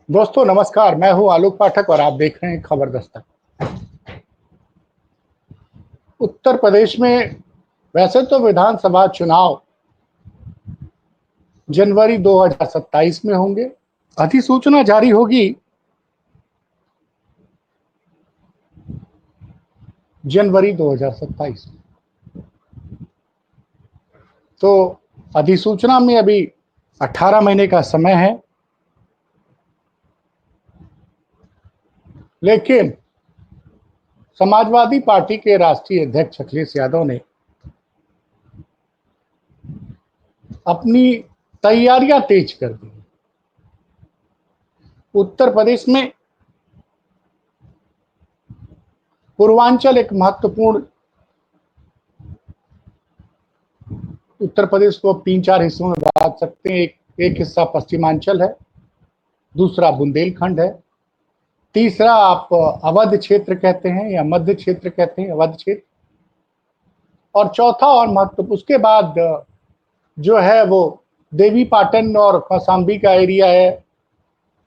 दोस्तों नमस्कार, मैं हूं आलोक पाठक और आप देख रहे हैं खबर दस्तक। उत्तर प्रदेश में वैसे तो विधानसभा चुनाव जनवरी 2027 में होंगे। अधिसूचना जारी होगी जनवरी 2027 में। तो अधिसूचना में अभी 18 महीने का समय है, लेकिन समाजवादी पार्टी के राष्ट्रीय अध्यक्ष अखिलेश यादव ने अपनी तैयारियां तेज कर दी। उत्तर प्रदेश में पूर्वांचल एक महत्वपूर्ण, उत्तर प्रदेश को अब 3-4 हिस्सों में बांट सकते हैं। एक हिस्सा पश्चिमांचल है, दूसरा बुंदेलखंड है, तीसरा आप अवध क्षेत्र कहते हैं या मध्य क्षेत्र कहते हैं, अवध क्षेत्र, और चौथा और महत्व उसके बाद जो है वो देवी पाटन और कौशाम्बी का एरिया है,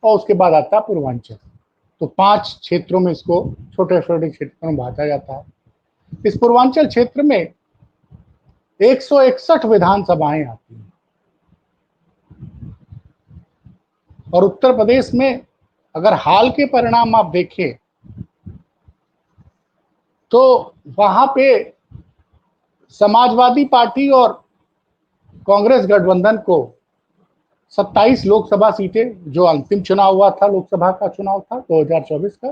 और उसके बाद आता है पूर्वांचल। तो 5 क्षेत्रों में इसको छोटे छोटे क्षेत्रों में बांटा जाता है। इस पूर्वांचल क्षेत्र में 161 विधानसभाएं आती हैं और उत्तर प्रदेश में अगर हाल के परिणाम आप देखें तो वहां पे समाजवादी पार्टी और कांग्रेस गठबंधन को 27 लोकसभा सीटें, जो अंतिम चुनाव हुआ था, लोकसभा का चुनाव था 2024 का,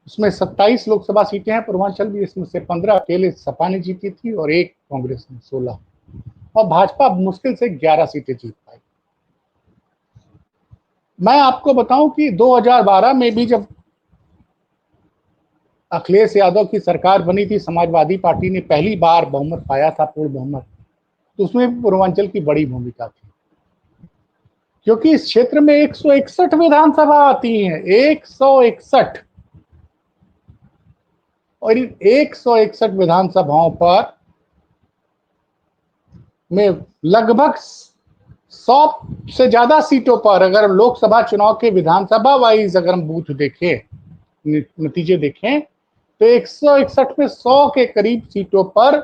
उसमें 27 लोकसभा सीटें हैं पूर्वांचल में। इसमें से 15 अकेले सपा ने जीती थी और एक कांग्रेस ने 16, और भाजपा मुश्किल से 11 सीटें जीत पाई। मैं आपको बताऊं कि 2012 में भी जब अखिलेश यादव की सरकार बनी थी, समाजवादी पार्टी ने पहली बार बहुमत पाया था, पूर्ण बहुमत, तो उसमें पूर्वांचल की बड़ी भूमिका थी, क्योंकि इस क्षेत्र में 161 विधानसभा आती हैं, 161, और इन 161 विधानसभाओं पर में लगभग 100 से ज्यादा सीटों पर, अगर लोकसभा चुनाव के विधानसभा वाइज अगर हम बूथ देखें, नतीजे देखें, तो 161 में 100 के करीब सीटों पर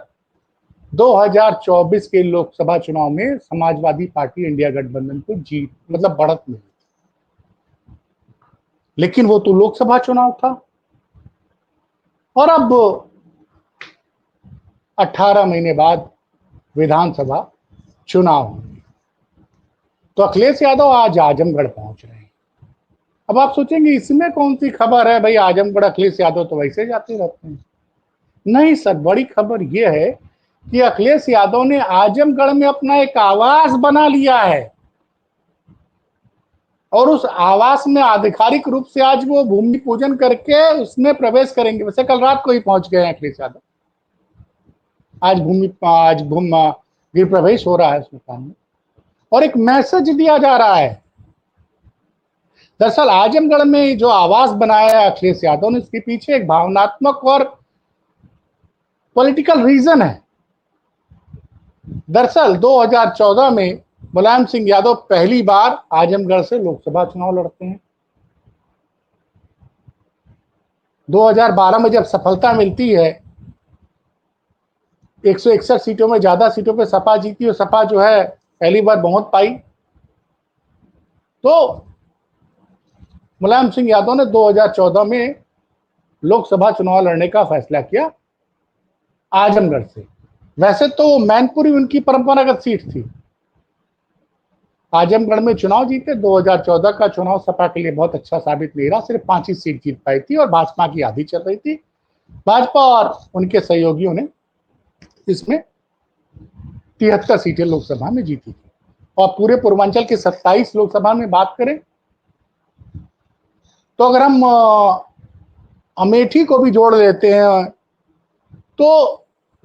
2024 के लोकसभा चुनाव में समाजवादी पार्टी इंडिया गठबंधन को जीत, मतलब बढ़त मिली। लेकिन वो तो लोकसभा चुनाव था, और अब 18 महीने बाद विधानसभा चुनाव। तो अखिलेश यादव आज आजमगढ़ पहुंच रहे हैं। अब आप सोचेंगे इसमें कौन सी खबर है भाई, आजमगढ़ अखिलेश यादव तो वैसे जाते रहते हैं। नहीं सर, बड़ी खबर यह है कि अखिलेश यादव ने आजमगढ़ में अपना एक आवास बना लिया है, और उस आवास में आधिकारिक रूप से आज वो भूमि पूजन करके उसमें प्रवेश करेंगे। वैसे कल रात को ही पहुंच गए हैं अखिलेश यादव। आज गृह प्रवेश हो रहा है उस मकान में, और एक मैसेज दिया जा रहा है। दरअसल आजमगढ़ में जो आवास बनाया है अखिलेश यादव ने, इसके पीछे एक भावनात्मक और पॉलिटिकल रीजन है। दरअसल 2014 में मुलायम सिंह यादव पहली बार आजमगढ़ से लोकसभा चुनाव लड़ते हैं। 2012 में जब सफलता मिलती है, 161 सीटों में ज्यादा सीटों पे सपा जीती और सपा जो है पहली बार बहुमत पाई, तो मुलायम सिंह यादव ने 2014 में लोकसभा चुनाव लड़ने का फैसला किया आजमगढ़ से। वैसे तो मैनपुरी उनकी परंपरागत सीट थी। आजमगढ़ में चुनाव जीते। 2014 का चुनाव सपा के लिए बहुत अच्छा साबित नहीं रहा, सिर्फ 5 ही सीट जीत पाई थी और भाजपा की आधी चल रही थी। भाजपा और उनके सहयोगियों ने इसमें 73 सीटें लोकसभा में जीती थी। और पूरे पूर्वांचल के 27 लोकसभा में बात करें तो अगर हम अमेठी को भी जोड़ लेते हैं तो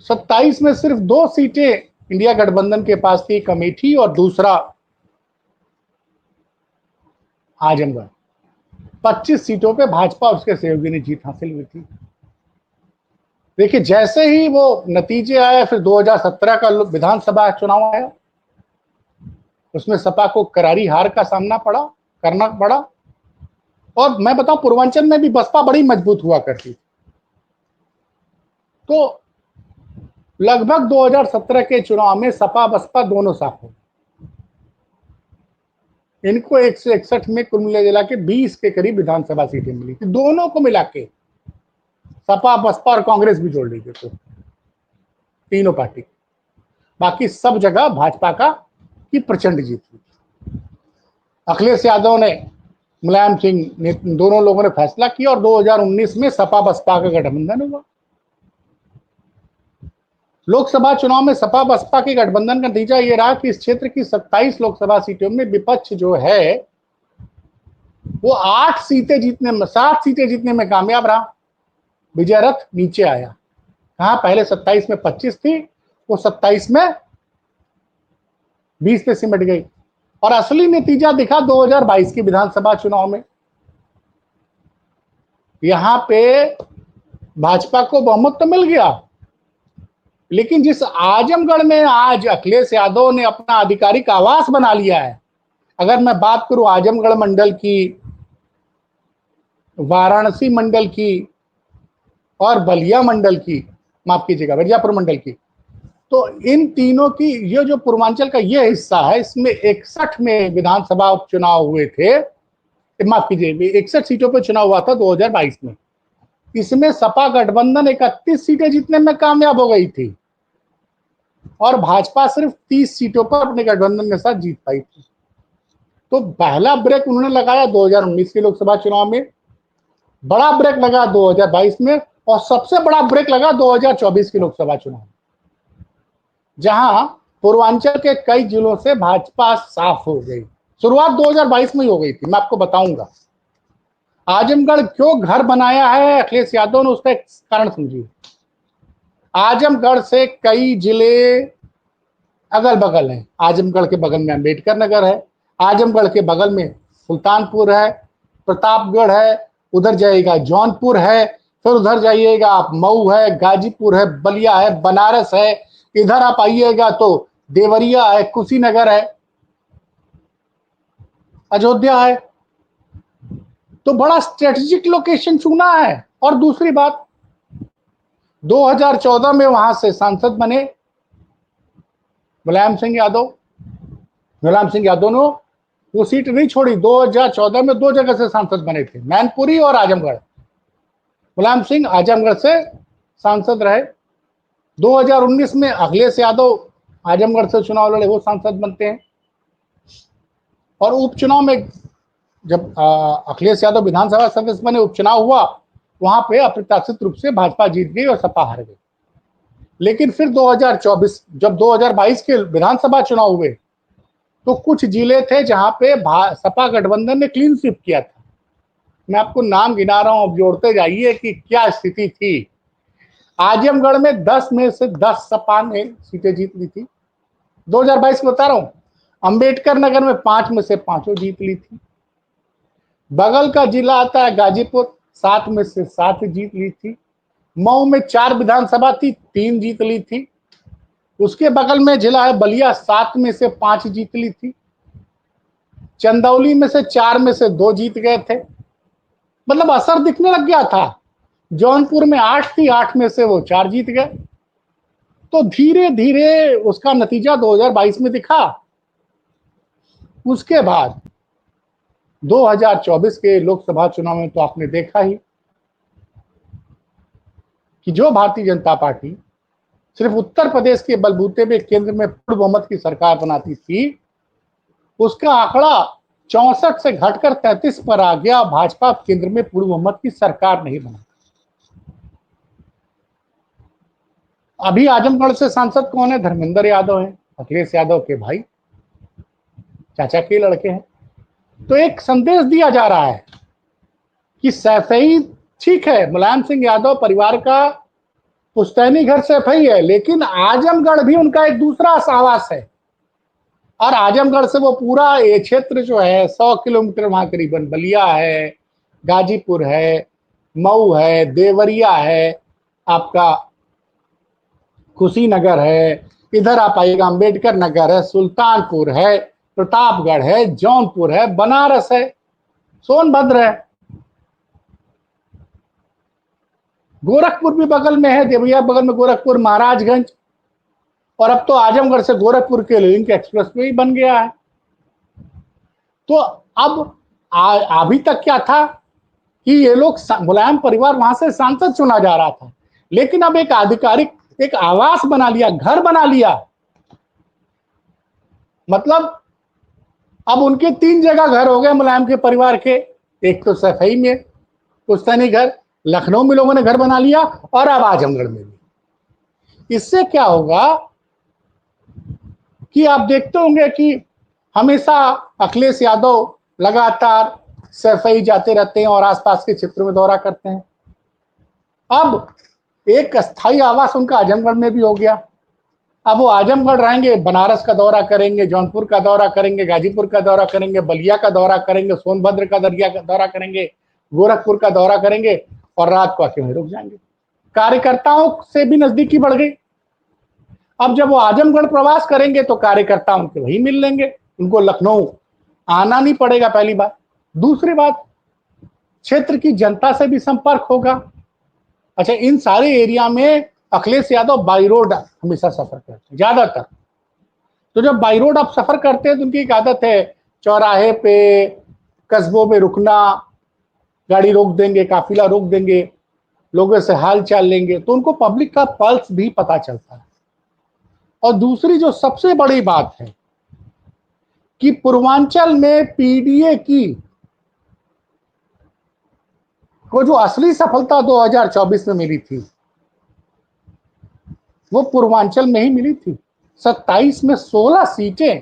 27 में सिर्फ 2 सीटें इंडिया गठबंधन के पास थी, एक अमेठी और दूसरा आजमगढ़। 25 सीटों पे भाजपा और उसके सहयोगी ने जीत हासिल की थी। देखिए, जैसे ही वो नतीजे आए, फिर 2017 का विधानसभा चुनाव आया, उसमें सपा को करारी हार का सामना करना पड़ा। और मैं बताऊं पूर्वांचल में भी बसपा बड़ी मजबूत हुआ करती थी। तो लगभग 2017 के चुनाव में सपा बसपा दोनों साफ हो, इनको 161 में कुल मिला के 20 के करीब विधानसभा सीटें मिली थी, दोनों को मिला के सपा बसपा और कांग्रेस भी जोड़ लीजिए तो तीनों पार्टी। बाकी सब जगह भाजपा का की प्रचंड जीत हुई। अखिलेश यादव ने, मुलायम सिंह ने, दोनों लोगों ने फैसला किया और 2019 में सपा बसपा का गठबंधन हुआ। लोकसभा चुनाव में सपा बसपा के गठबंधन का नतीजा यह रहा कि इस क्षेत्र की 27 लोकसभा सीटों में विपक्ष जो है वो 8 सीटें जीतने में, 7 सीटें जीतने में कामयाब रहा। विजय रथ नीचे आया, कहा पहले 27 में 25 थी, वो 27 में 20 पे सिमट गई। और असली नतीजा दिखा 2022 के विधानसभा चुनाव में। यहां पे भाजपा को बहुमत तो मिल गया, लेकिन जिस आजमगढ़ में आज अखिलेश यादव ने अपना आधिकारिक आवास बना लिया है, अगर मैं बात करूं आजमगढ़ मंडल की, वाराणसी मंडल की और बलिया मंडल की, माफ कीजिएगा मिर्जापुर मंडल की, तो इन तीनों की, ये जो पूर्वांचल का ये हिस्सा है, इसमें 61 में विधानसभा उपचुनाव हुए थे, माफ कीजिए 61 सीटों पर चुनाव हुआ था 2022 में। इसमें सपा गठबंधन 31 सीटें जीतने में कामयाब हो गई थी और भाजपा सिर्फ 30 सीटों पर अपने गठबंधन के साथ जीत पाई थी। तो पहला ब्रेक उन्होंने लगाया 2019 के लोकसभा चुनाव में, बड़ा ब्रेक लगा 2022 में, और सबसे बड़ा ब्रेक लगा 2024 के लोकसभा चुनाव, जहां पूर्वांचल के कई जिलों से भाजपा साफ हो गई। शुरुआत 2022 में ही हो गई थी, मैं आपको बताऊंगा। आजमगढ़ क्यों घर बनाया है अखिलेश यादव ने, उसका एक कारण समझिए। आजमगढ़ से कई जिले अगल बगल हैं। आजमगढ़ के बगल में अंबेडकर नगर है, आजमगढ़ के बगल में सुल्तानपुर है, प्रतापगढ़ है, उधर जाइएगा जौनपुर है, फिर उधर जाइएगा आप मऊ है, गाजीपुर है, बलिया है, बनारस है, इधर आप आइएगा तो देवरिया है, कुशीनगर है, अयोध्या है। तो बड़ा स्ट्रेटेजिक लोकेशन चुना है। और दूसरी बात, 2014 में वहां से सांसद बने मुलायम सिंह यादव। मुलायम सिंह यादव ने वो सीट नहीं छोड़ी, 2014 में 2 जगह से सांसद बने थे, मैनपुरी और आजमगढ़। मुलायम सिंह आजमगढ़ से सांसद रहे। 2019 में अखिलेश यादव आजमगढ़ से चुनाव लड़े, वो सांसद बनते हैं। और उपचुनाव में जब अखिलेश यादव विधानसभा सदस्य बने, उपचुनाव हुआ, वहां पे अप्रत्याशित रूप से भाजपा जीत गई और सपा हार गई। लेकिन फिर 2024 जब 2022 के विधानसभा चुनाव हुए, तो कुछ जिले थे जहां पे सपा गठबंधन ने क्लीन स्वीप किया था। मैं आपको नाम गिना रहा हूं, अब जोड़ते जाइए कि क्या स्थिति थी। आजमगढ़ में 10 में से 10 सपा ने सीटें जीत ली थी, 2022 में बता रहा हूं। अंबेडकर नगर में 5 में से 5 जीत ली थी। बगल का जिला आता है गाजीपुर, 7 में से 7 जीत ली थी। मऊ में 4 विधानसभा थी, 3 जीत ली थी। उसके बगल में जिला है बलिया, 7 में से 5 जीत ली थी। चंदौली में से 4 में से 2 जीत गए थे, मतलब असर दिखने लग गया था। जौनपुर में 8 थी, 8 में से वो 4 जीत गए। तो धीरे धीरे उसका नतीजा 2022 में दिखा। उसके बाद 2024 के लोकसभा चुनाव में तो आपने देखा ही कि जो भारतीय जनता पार्टी सिर्फ उत्तर प्रदेश के बलबूते पे केंद्र में पूर्ण बहुमत की सरकार बनाती थी, उसका आंकड़ा 64 से घटकर 33 पर आ गया। भाजपा केंद्र में पूर्ण बहुमत की सरकार नहीं बना। अभी आजमगढ़ से सांसद कौन है? धर्मेंद्र यादव है, अखिलेश यादव के भाई, चाचा के लड़के हैं। तो एक संदेश दिया जा रहा है कि सैफई, ठीक है, मुलायम सिंह यादव परिवार का पुश्तैनी घर सैफई है, लेकिन आजमगढ़ भी उनका एक दूसरा आवास है। और आजमगढ़ से वो पूरा ये क्षेत्र जो है 100 किलोमीटर, वहां करीबन बलिया है, गाजीपुर है, मऊ है, देवरिया है, आपका कुशीनगर है, इधर आप आइएगा अंबेडकर नगर है, सुल्तानपुर है, प्रतापगढ़ है, जौनपुर है, बनारस है, सोनभद्र है। गोरखपुर भी बगल में है, देवरिया बगल में गोरखपुर, महाराजगंज, और अब तो आजमगढ़ से गोरखपुर के लिंक एक्सप्रेस वे ही बन गया है। तो अब अभी तक क्या था कि ये लोग, मुलायम परिवार वहां से सांसद चुना जा रहा था, लेकिन अब एक आधिकारिक एक आवास बना लिया, घर बना लिया। मतलब अब उनके 3 जगह घर हो गए मुलायम के परिवार के। एक तो सफाई में पुश्तैनी घर, लखनऊ में लोगों ने घर बना लिया, और अब आजमगढ़ में भी। इससे क्या होगा कि आप देखते होंगे कि हमेशा अखिलेश यादव लगातार सफाई जाते रहते हैं और आसपास के क्षेत्रों में दौरा करते हैं। अब एक स्थायी आवास उनका आजमगढ़ में भी हो गया। अब वो आजमगढ़ रहेंगे, बनारस का दौरा करेंगे, जौनपुर का दौरा करेंगे, गाजीपुर का दौरा करेंगे, बलिया का दौरा करेंगे, सोनभद्र का दौरा करेंगे, गोरखपुर का दौरा करेंगे, और रात को आके वहीं रुक जाएंगे। कार्यकर्ताओं से भी नजदीकी बढ़ गई। अब जब वो आजमगढ़ प्रवास करेंगे तो कार्यकर्ता उनके वही मिल लेंगे, उनको लखनऊ आना नहीं पड़ेगा, पहली बात। दूसरी बात, क्षेत्र की जनता से भी संपर्क होगा। अच्छा, इन सारे एरिया में अखिलेश यादव बाई रोड हमेशा सफर करते हैं ज्यादातर। तो जब बाई रोड आप सफर करते हैं तो उनकी एक आदत है, चौराहे पे, कस्बों में रुकना, गाड़ी रोक देंगे, काफिला रोक देंगे, लोगों से हाल चाल लेंगे, तो उनको पब्लिक का पल्स भी पता चलता है। और दूसरी जो सबसे बड़ी बात है कि पूर्वांचल में पीडीए की को जो असली सफलता 2024 में मिली थी, वो पूर्वांचल में ही मिली थी। 27 में 16 सीटें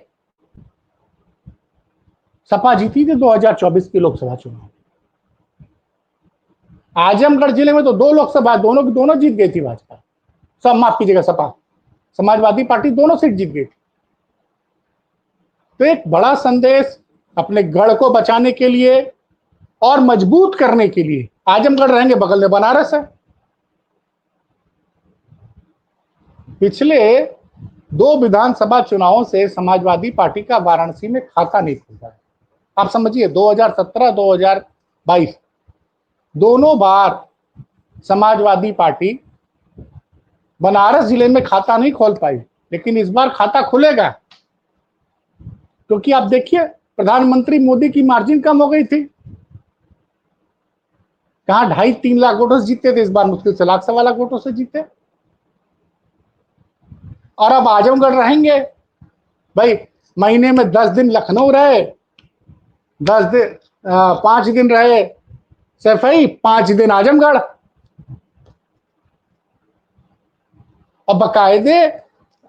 सपा जीती थी 2024 के लोकसभा चुनाव। आजमगढ़ जिले में तो 2 लोकसभा दोनों की दोनों जीत गई थी भाजपा, सब माफ कीजिएगा, सपा समाजवादी पार्टी दोनों सीट जीत गई थी। तो एक बड़ा संदेश अपने गढ़ को बचाने के लिए और मजबूत करने के लिए, आजमगढ़ रहेंगे, बगल में बनारस है। पिछले 2 विधानसभा चुनावों से समाजवादी पार्टी का वाराणसी में खाता नहीं खुलता है। आप समझिए, 2017 2022 दोनों बार समाजवादी पार्टी बनारस जिले में खाता नहीं खोल पाई, लेकिन इस बार खाता खुलेगा। क्योंकि आप देखिए, प्रधानमंत्री मोदी की मार्जिन कम हो गई थी। कहां 2.5-3 लाख वोटों से जीते थे, इस बार मुश्किल से 1 सवा लाख वोटों से जीते। और अब आजमगढ़ रहेंगे भाई, महीने में 10 दिन लखनऊ रहे, 5 दिन रहे सफाई, 5 दिन आजमगढ़, और बकायदे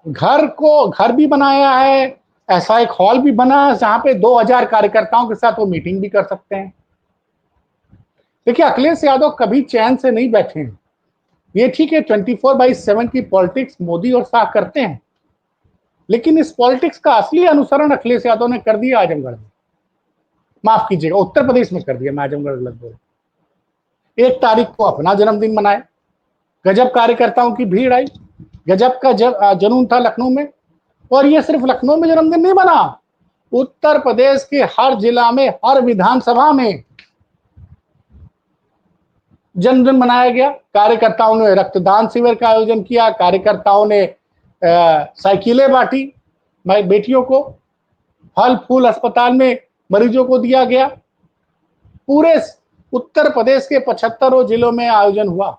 घर भी बनाया है, ऐसा एक हॉल भी बना है जहां पे 2000 कार्यकर्ताओं के साथ वो मीटिंग भी कर सकते हैं। देखिए, अखिलेश यादव कभी चैन से नहीं बैठे हैं। ये ठीक है, 24/7 की पॉलिटिक्स मोदी और शाह करते हैं, लेकिन इस पॉलिटिक्स का असली अनुसरण अखिलेश यादव ने कर दिया आजमगढ़ में, माफ कीजिएगा उत्तर प्रदेश में कर दिया। मैं आजमगढ़ लग बोल, 1 तारीख को अपना जन्मदिन मनाए, गजब कार्यकर्ताओं की भीड़ आई, गजब का जुनून था लखनऊ में। और ये सिर्फ लखनऊ में जन्मदिन नहीं बना, उत्तर प्रदेश के हर जिला में, हर विधानसभा में जन्मदिन मनाया गया। कार्यकर्ताओं ने रक्तदान शिविर का आयोजन किया, कार्यकर्ताओं ने साइकिलें बांटी बेटियों को, फल फूल अस्पताल में मरीजों को दिया गया। पूरे उत्तर प्रदेश के 75 जिलों में आयोजन हुआ।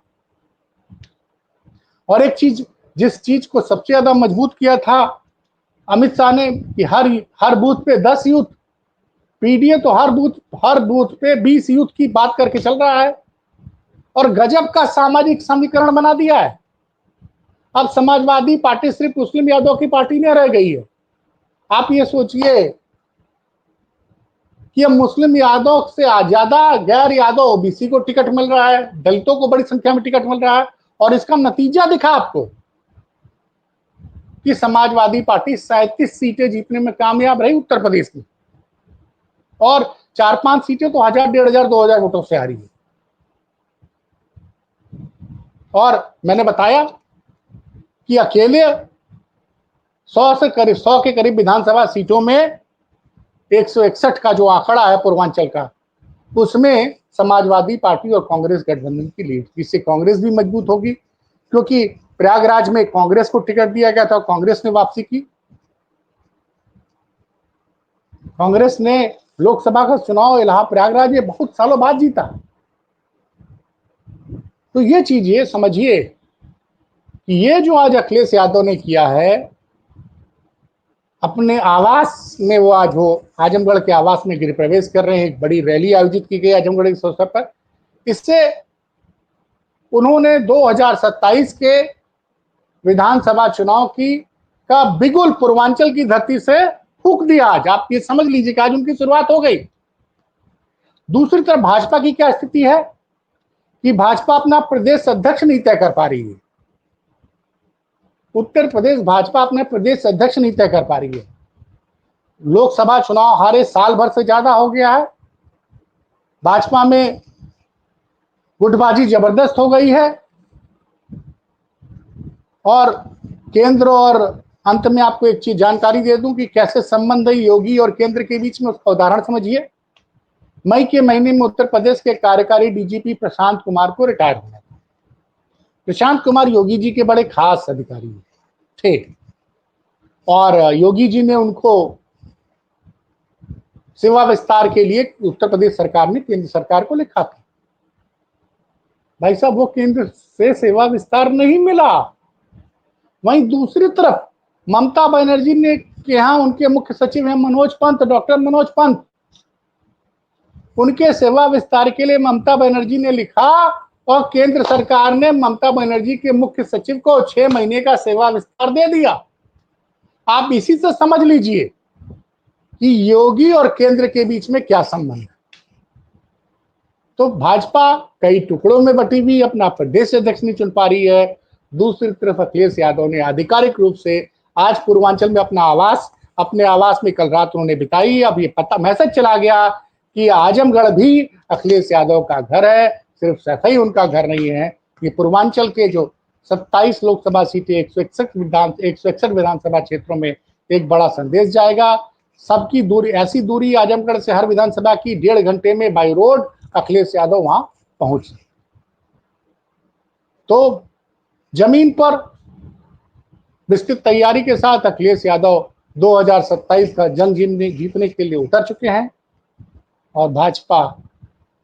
और एक चीज, जिस चीज को सबसे ज्यादा मजबूत किया था अमित शाह ने, कि हर बूथ पे 10 यूथ, पीडीए तो हर बूथ पे 20 यूथ की बात करके चल रहा है, और गजब का सामाजिक समीकरण बना दिया है। अब समाजवादी पार्टी सिर्फ मुस्लिम यादव की पार्टी नहीं रह गई है। आप ये सोचिए कि अब मुस्लिम यादव से ज्यादा गैर यादव ओबीसी को टिकट मिल रहा है, दलितों को बड़ी संख्या में टिकट मिल रहा है, और इसका नतीजा दिखा आपको कि समाजवादी पार्टी 37 सीटें जीतने में कामयाब रही उत्तर प्रदेश की, और 4-5 सीटें तो 1000, 1500, 2000 वोटों से हारी है। और मैंने बताया कि अकेले 100 के करीब विधानसभा सीटों में 161 का जो आंकड़ा है पूर्वांचल का, उसमें समाजवादी पार्टी और कांग्रेस गठबंधन की लीड, जिससे कांग्रेस भी मजबूत होगी, क्योंकि प्रयागराज में कांग्रेस को टिकट दिया गया था, कांग्रेस ने वापसी की। कांग्रेस ने लोकसभा का चुनाव इलाहाबाद प्रयागराज ये बहुत सालों बाद जीता। तो ये चीजें समझिए कि ये जो आज अखिलेश यादव ने किया है, अपने आवास में वो आज वो आजमगढ़ के आवास में गृह प्रवेश कर रहे हैं, एक बड़ी रैली आयोजित की गई आजमगढ़ इस अवसर पर। इससे उन्होंने 2027 के विधानसभा चुनाव की का बिगुल पूर्वांचल की धरती से फूंक दिया। आज आप ये समझ लीजिए कि आज उनकी शुरुआत हो गई। दूसरी तरफ भाजपा की क्या स्थिति है कि भाजपा अपना प्रदेश अध्यक्ष नहीं तय कर पा रही है। उत्तर प्रदेश भाजपा अपने प्रदेश अध्यक्ष नहीं तय कर पा रही है। लोकसभा चुनाव हारे साल भर से ज्यादा हो गया है। भाजपा में गुटबाजी जबरदस्त हो गई है। और केंद्र और अंत में आपको एक चीज जानकारी दे दूं कि कैसे संबंध है योगी और केंद्र के बीच में, उसका उदाहरण समझिए। मई के महीने में उत्तर प्रदेश के कार्यकारी डीजीपी प्रशांत कुमार को रिटायर होना था। प्रशांत कुमार योगी जी के बड़े खास अधिकारी थे और योगी जी ने उनको सेवा विस्तार के लिए उत्तर प्रदेश सरकार ने केंद्र सरकार को लिखा था। भाई साहब, वो केंद्र से सेवा विस्तार नहीं मिला। वहीं दूसरी तरफ ममता बनर्जी ने के यहाँ उनके मुख्य सचिव हैं मनोज पंत, डॉक्टर मनोज पंत। उनके सेवा विस्तार के लिए ममता बनर्जी ने लिखा और केंद्र सरकार ने ममता बनर्जी के मुख्य सचिव को 6 महीने का सेवा विस्तार दे दिया। आप इसी से समझ लीजिए कि योगी और केंद्र के बीच में क्या संबंध है। तो भाजपा कई टुकड़ों में बटी हुई अपना प्रदेश अध्यक्ष नहीं चुन पा रही है। दूसरी तरफ अखिलेश यादव ने आधिकारिक रूप से आज पूर्वांचल में अपने आवास में कल रात उन्होंने बिताई। अब ये पता मैसेज चला गया कि आजमगढ़ भी अखिलेश यादव का घर है, सिर्फ सफाई उनका घर नहीं है। ये पूर्वांचल के जो 27 लोकसभा सीटें 161 विधानसभा क्षेत्रों में एक बड़ा संदेश जाएगा। सबकी दूरी, ऐसी दूरी आजमगढ़ से हर विधानसभा की 1.5 घंटे में बाई रोड अखिलेश यादव वहां पहुंचे। तो जमीन पर विस्तृत तैयारी के साथ अखिलेश यादव 2027 का जंग जीतने के लिए उतर चुके हैं। और भाजपा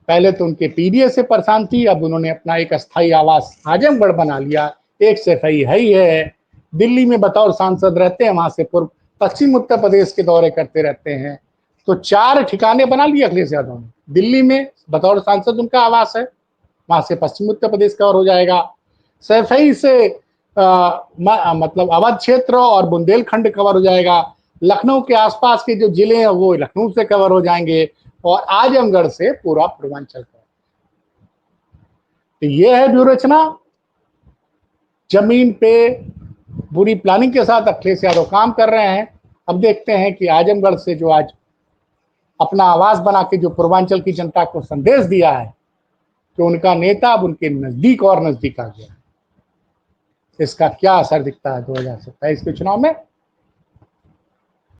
पहले तो उनके पीडीए से परेशान थी, अब उन्होंने अपना एक अस्थायी आवास आजमगढ़ बना लिया। एक सफाई है ही है, दिल्ली में बतौर सांसद रहते हैं, वहां से पूर्व पश्चिम उत्तर प्रदेश के दौरे करते रहते हैं। तो 4 ठिकाने बना लिए अखिलेश यादव ने। दिल्ली में बतौर सांसद उनका आवास है, वहां से पश्चिम उत्तर प्रदेश कवर हो जाएगा। सफाई से मतलब अवध क्षेत्र और बुंदेलखंड कवर हो जाएगा। लखनऊ के आसपास के जो जिले हैं वो लखनऊ से कवर हो जाएंगे और आजमगढ़ से पूरा पूर्वांचल का। तो ये है व्यूह रचना। जमीन पे बुरी प्लानिंग के साथ अखिलेश यादव काम कर रहे हैं। अब देखते हैं कि आजमगढ़ से जो आज अपना आवास बना के जो पूर्वांचल की जनता को संदेश दिया है कि उनका नेता अब उनके नजदीक और नजदीक आ गया, इसका क्या असर दिखता है 2027 के चुनाव में।